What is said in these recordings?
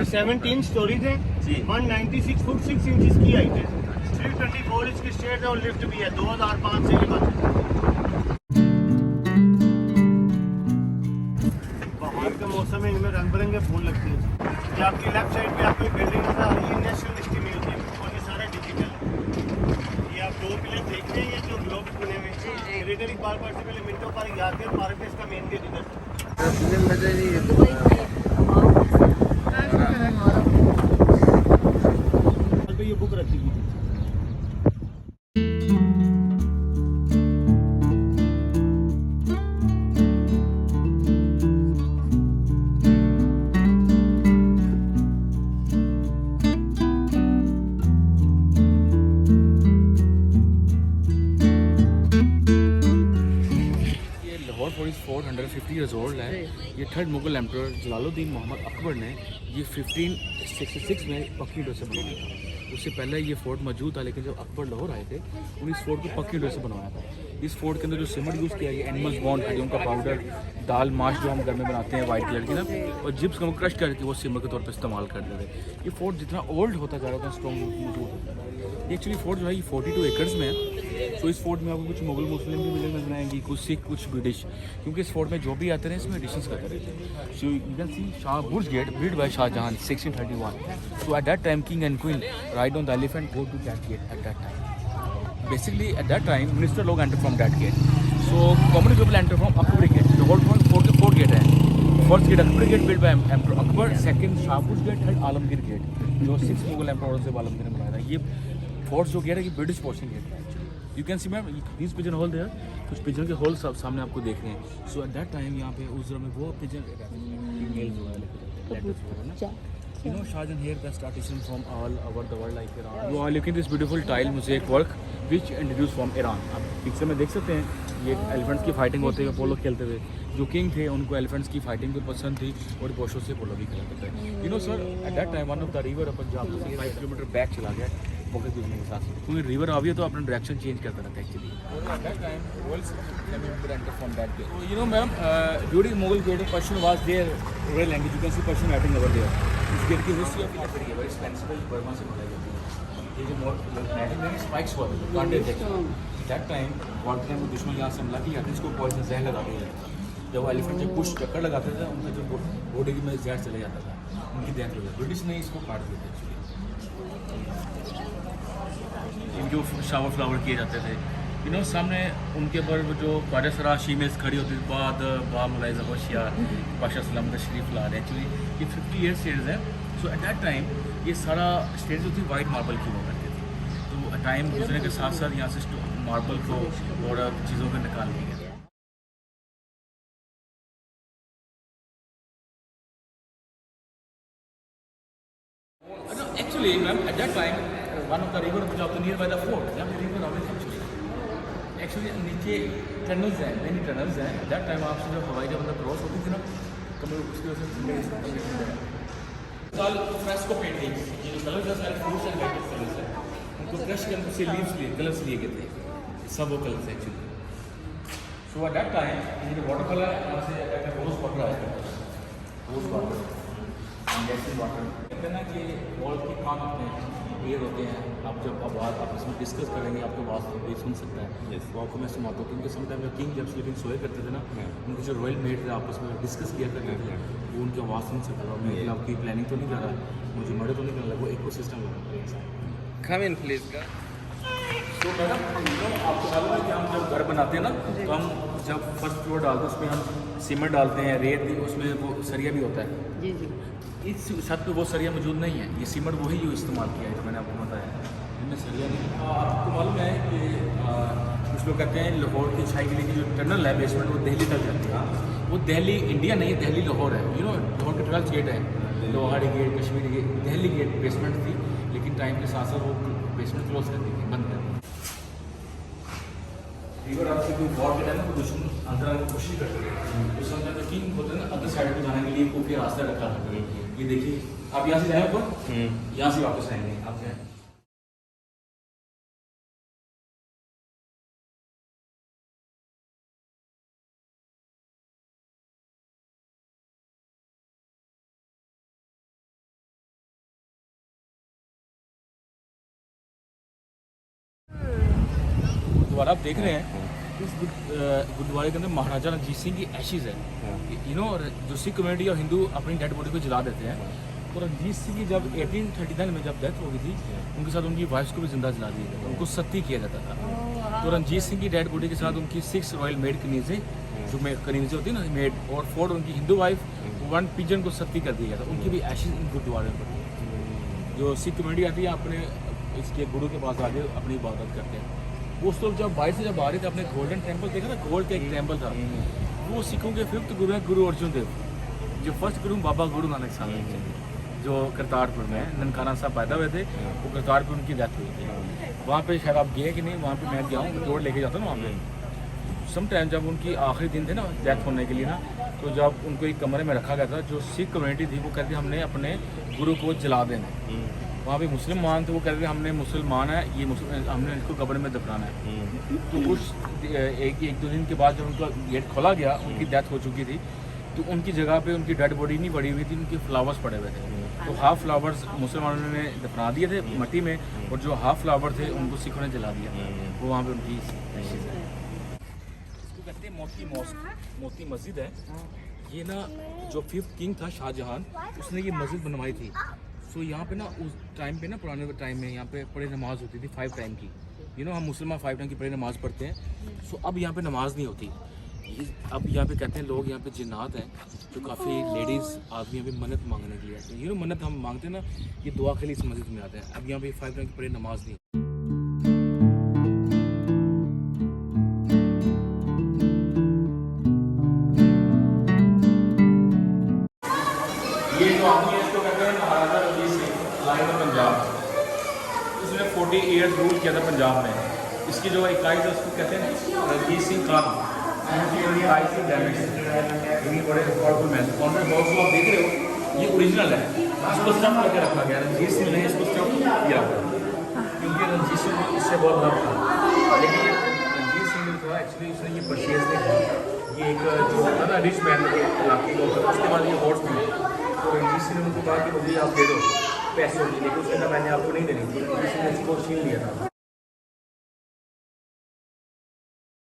17 stories है, 196 foot 6 inches की height है, 324 इंच की स्टेयर्स है और लिफ्ट भी है। 2005 से ये बंद है। बाहर के मौसम में इनमें रंग बिरंगे फूल लगते हैं। ये आपकी लेफ्ट साइड पे आपको बिल्डिंग नजर आ रही है, नेशनल हिस्ट्री म्यूजियम, और ये सारा डिजिटल है। ये आप 2 पिलर देख रहे हैं, ये जो ग्लोब बने हुए हैं, ग्रेटर पार्क से पहले मिनटों पर यादगार पार्क है, इसका मेन गेट इधर है। ये बुक रखी हुई थी। लाहौर फोर्ट 150 ईयर्स ओल्ड है। ये थर्ड मुगल एम्परर जलालुद्दीन मोहम्मद अकबर ने ये 1566 में पक्की ईंटों से बनवाया था। उससे पहले ये फोर्ट मौजूद था, लेकिन जब अकबर लाहौर आए थे उन्होंने इस फोर्ट को पक्की ईंटों से बनवाया था। इस फोर्ट के अंदर जो सीमेंट यूज़ किया, ये एनिमल्स बॉन्ड हड्डियों का पाउडर, दाल माश जो हम घर में बनाते हैं वाइट कलर की ना, और जिप्स को हम क्रश करके वो सीमेंट के तौर पर इस्तेमाल करते थे। ये फोर्ट जितना ओल्ड होता जा रहा था स्ट्रॉन्ग मजबूत होता जा रहा है। ये एक्चुअली फोर्ट जो है ये 42 एकड़्स में है। तो इस फोर्ट में आपको कुछ मुगल मुस्लिम भी मिले नजर आएंगी, कुछ सिख, कुछ ब्रिटिश, क्योंकि इस फोर्ट में जो भी आते रहे इसमें एडिशंस करते रहे। So you can see Shah Burj gate build by Shahjahan 1631. So at that time king and queen ride on the elephant go to that gate at that time. Basically at that time minister लोग enter from that gate. So common people enter from Akbari gate. The whole four gate है. First gate Akbari gate built by Emperor Akbar. Second Shahburj gate, third Alamgir gate जो 6 Mughal emperor से आलमगीर ने बनाया था। ये fort जो gate है ये ब्रिटिश पोर्शन गेट है। You can see ma'am this pigeon hole there, कुछ पिजन के होल सब सामने आपको देख रहे हैं। सो एट दैट टाइम यहाँ पे उस जगह में वो पिजन फीमेल जो है You know, Shahjahan here the startation from all over the world like Iran. You are looking this beautiful tile mosaic work which introduced from Iran. आप पिक्चर में देख सकते हैं ये एलिफेंट्स की फाइटिंग होते हुए पोलो खेलते हुए। जो किंग थे उनको एलिफेंट्स की फाइटिंग भी पसंद थी और पोशो से पोलो भी खेला करते थे। You know sir eight that time one of the river Punjab 5 kilometre back चला गया पॉकेट गुजरने के साथ, क्योंकि रिवर आ गई तो अपना डायरेक्शन चेंज करता रहता है actually. At that time worlds can be enter from that gate. You know ma'am during Mughal period Persian was their royal language, you can see Persian writing over there. इस gate की history of लकड़ी है, very expensive, Burma से बनाई जाती है। ये जो मैटिंग स्पाइक्स हुआ था कांटे थे, दैट टाइम वॉर टाइम में दुश्मन यहाँ से हमला किया था, इसको पॉइजन जहर लगा दिया जाता। जब वो एलिफेंट जब कुछ चक्कर लगाते थे उनका जो बॉडी में जहर चले जाता था, उनकी डेथ हो जाती। ब्रिटिश ने इसको काट दिया था एक्चुअली। जो शावर फ्लावर किए जाते थे, यू नो सामने उनके ऊपर जो ख्वाजा सरा शीमेज खड़ी होती थी, बाद बा मुलाइजा होशिया पाशा सलाम तशरीफ ला रहे। एक्चुअली ये 50 ईयर स्टेज है। सो एट दैट टाइम ये सारा स्टेज जो थी वाइट मार्बल की हुआ करती थी। तो टाइम गुजरने के साथ साथ यहाँ से मार्बल को और चीज़ों को निकाल दिया गया। Actually, ma'am, at that time, one of the river which was near by the fort, yeah, the river always actually नीचे टनल्स हैं, many टनल्स हैं। At that time आपसे जब हवाई जहाज मतलब क्रॉस होती थी ना, कमर उसकी वजह से साल फ्रेस्को पेंटिंग, ये जो कलर्स हैं सारे फ्रूट्स एंड वेजिटेबल्स कलर्स हैं, उनको क्रश करके से लीव्स लिए कलर्स लिए गए थे, सब वो colours actually. So eight that time ये जो वाटर कलर है वहाँ से रोज वाटर आया करता था, रोज वाटर वाटर कहते हैं ना कि वॉल के कान अपने क्लियर होते हैं। आप जब आवाज़ आप इसमें डिस्कस करेंगे आपको आवाज़ भी सुन सकता है। तो आपको मैं सुनाता हूँ, क्योंकि समटाइम जब किंग जब स्लीपिंग सोए करते थे ना, उनके जो रॉयल मेट थे आपस में डिस्कस किया करते थे, वो उनकी आवाज़ सुन सकता था। मैं आपकी प्लानिंग तो नहीं कर रहा, मुझे मर्डर तो नहीं करना लगा, वो इको सिस्टम लगा। कम इन प्लीज का। तो मैडम आपको मालूम है कि हम जब घर बनाते हैं ना, तो हम जब फर्स्ट फ्लोर डालते हैं उसमें हम सीमेंट डालते हैं, रेत भी, उसमें वो सरिया भी होता है। जी जी। इस छत पे वो सरिया मौजूद नहीं है, ये सीमेंट वही जो इस्तेमाल किया है जो मैंने आपको बताया, इनमें सरिया नहीं। आपको मालूम है कि कुछ लोग कहते हैं लाहौर की छाई के लिए जो टनल है बेसमेंट वो दिल्ली तक जाती है। वो दिल्ली इंडिया नहीं है, दिल्ली लाहौर है। यू नो लाहौर के 12 गेट है, Lohari gate, Kashmiri gate, Delhi gate basement थी, लेकिन टाइम के साथ साथ वो बेसमेंट क्लोज कर दी गई, बंद कर दी। रिवर आपसे कोई वॉर के टाइम दुश्मन अंदर आने की कोशिश करते थे, उस समय जो किंग होते हैं ना अदर साइड को जाने के लिए कोई रास्ता रखा था। ये देखिए आप यहाँ से जाए ऊपर, यहाँ से वापस आएंगे आप जाए। गुरुद्वारा आप देख रहे हैं, इस गुरुद्वारे के अंदर महाराजा रणजीत सिंह की एशिज है। यू नो, जो सिख कम्युनिटी और हिंदू अपनी डेड बॉडी को जला देते हैं, तो रणजीत सिंह की जब 1839 में जब डेथ हो गई थी, उनके साथ उनकी वाइफ्स को भी जिंदा जला दिया गया था, उनको सती किया जाता था। तो रणजीत सिंह की डेड बॉडी के साथ उनकी 6 रॉयल मेड कनीज़ें, जो कनीज़ें होती है ना मेड, और 4 उनकी हिंदू वाइफ, 1 पिजन को सती कर दिया गया था। उनकी भी एशिज इन गुरुद्वारे में पड़ी है। जो सिख कम्युनिटी आती है अपने इसके गुरु के पास आके अपनी इबादत करते हैं। उस लोग जब बाहर से जब आ रहे थे, अपने गोल्डन टेम्पल देखा ना, गोल्ड का एक टेम्पल था, वो सिखों के 5th गुरु हैं गुरु अर्जुन देव। जो फर्स्ट गुरु बाबा गुरु नानक साहब, जो करतारपुर में है, ननकाना साहब पैदा हुए थे, वो करतारपुर उनकी डेथ हुई थी। वहाँ पे शायद आप गए कि नहीं, वहाँ पे मैं गया हूँ, जोड़ लेके जाता हूँ वहाँ पे। सम टाइम जब उनकी आखिरी दिन थे ना डेथ होने के लिए ना, तो जब उनको एक कमरे में रखा गया था, जो सिख कम्युनिटी थी वो कहती हमने अपने गुरु को जला देना। वहाँ पे मुसलमान थे, वो कहते थे हमने मुसलमान है, ये हमने इसको कब्र में दफनाना है। तो कुछ एक दो दिन के बाद जब उनका गेट खोला गया, उनकी डेथ हो चुकी थी, तो उनकी जगह पे उनकी डेड बॉडी नहीं पड़ी हुई थी, उनके फ्लावर्स पड़े हुए थे। तो हाफ फ्लावर्स मुसलमानों ने दफना दिए थे मट्टी में, और जो हाफ फ्लावर थे उनको सिखों ने जला दिया। वो वहाँ पे उनकी इसको कहते हैं मोती मॉस्क, मोती मस्जिद है ये ना। जो 5th किंग था शाहजहां, उसने ये मस्जिद बनवाई थी। सो यहाँ पे ना उस टाइम पे ना, पुराने टाइम में यहाँ पे पढ़े नमाज होती थी 5 टाइम की। यू नो, हम मुसलमान 5 टाइम की पढ़े नमाज पढ़ते हैं। सो अब यहाँ पे नमाज नहीं होती। अब यहाँ पे कहते हैं लोग, यहाँ पे जिन्नात हैं, जो काफ़ी लेडीज़ आदमी यहाँ पे मन्नत मांगने के लिए आते हैं। यू नो, मन्नत हम मांगते हैं ना, ये दुआ के लिए इस मस्जिद में आते हैं। अब यहाँ पे 5 टाइम की पढ़े नमाज नहीं। ये जो आदमी है इसको कहते हैं महाराजा रणजीत सिंह, लाइन ऑफ पंजाब। इसने 40 ईयर्स रूल किया था पंजाब में। इसकी जो इकाई है उसको कहते हैं रणजीत सिंह खान। बड़े पावरफुल मैन कॉन्ट्रेट बॉक्स को आप देख रहे हो, ये ओरिजिनल है, इसको स्टफ करके रखा गया। रणजीत सिंह ने इसको स्टफ किया क्योंकि रणजीत सिंह को इससे बहुत लव था। लेकिन रणजीत सिंह जो था एक्चुअली उसने ये परचेज नहीं किया। ये एक जो होता ना रिच मैन के इलाके का होता, उसके बाद ये हॉर्स मिले। तो रणजीत सिंह ने उनको कहा कि मुझे आप दे दो पैसों की, लेकिन उसने कहा मैंने आपको नहीं देनी। तो रणजीत सिंह ने इसको छीन लिया था।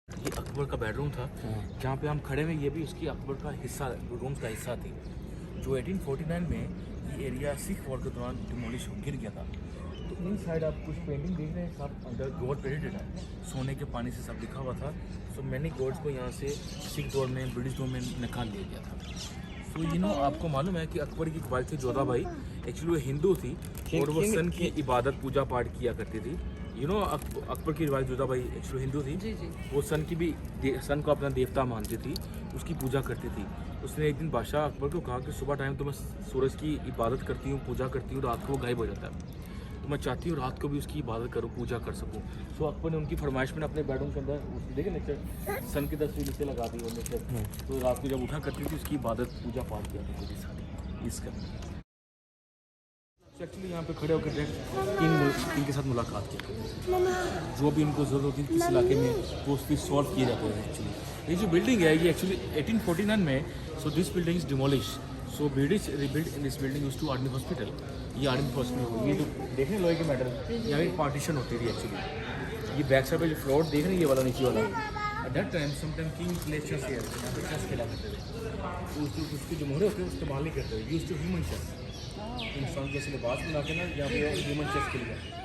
ये अकबर का बेडरूम था जहाँ पे हम खड़े हुए, ये भी उसकी अकबर का हिस्सा, रूम्स का हिस्सा थी। जो 1849 में ये एरिया सिख वॉर के दौरान डिमोलिश गिर गया था। तो इन साइड आप कुछ पेंटिंग देख रहे हैं, सब अंडर गॉड क्रेडिटेड है, सोने के पानी से सब लिखा हुआ था। सो मैनी गॉड्स को यहाँ से सिख दौर में, ब्रिटिश दौर में निकाल लिया गया था। तो यू नो, आपको मालूम है कि अकबर की वाइफ थी जोधाबाई, एक्चुअली वो हिंदू थी और वो सन की इबादत पूजा पाठ किया करती थी। यू नो, अकबर की वाइफ जोधाबाई एक्चुअली हिंदू थी। जी जी। वो सन की भी सन को अपना देवता मानती थी, उसकी पूजा करती थी। उसने एक दिन बादशाह अकबर को कहा कि सुबह टाइम तो मैं सूरज की इबादत करती हूँ, पूजा करती हूँ, रात को वो गायब हो जाता है, तो मैं चाहती हूँ रात को भी उसकी इबादत करूँ, पूजा कर सकूँ। सो अकबर ने उनकी फरमाइश में अपने बेडरूम के अंदर देखे नेचर सन की तस्वीर नीचे लगा दी, और नेचर तो रात को जब उठा करती थी उसकी इबादत पूजा पाठ किया करती थी सारी इसका। एक्चुअली यहाँ पे खड़े होकर किंग के साथ मुलाकात की, जो भी इनको ज़रूरत होती है किस इलाके में वो उसकी सॉल्व किए जाते हैं। एक्चुअली ये जो बिल्डिंग है ये एक्चुअली 1849 में, so this building is demolish. So British rebuild in this building used to army hospital. ये आर्मी हॉस्पिटल, ये जो देख रहे हैं लोहे के मेटल, यहाँ एक पार्टीशन होती थी एक्चुअली। ये बैक साइड पे जो फ्लोर देख रहे हैं, ये वाला नीचे वाला, at that time sometime king plays chess here, यहाँ पे चेस खेला करते थे। उसके जो मोहरे होते हैं इस्तेमाल नहीं करते थे, यूज्ड टू ह्यूमन चेस। इंसान जैसे लिबास बना के ना यहाँ पे ह्यूमन चेस खेल जाते हैं।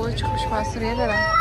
Burç kuş fasulye de var.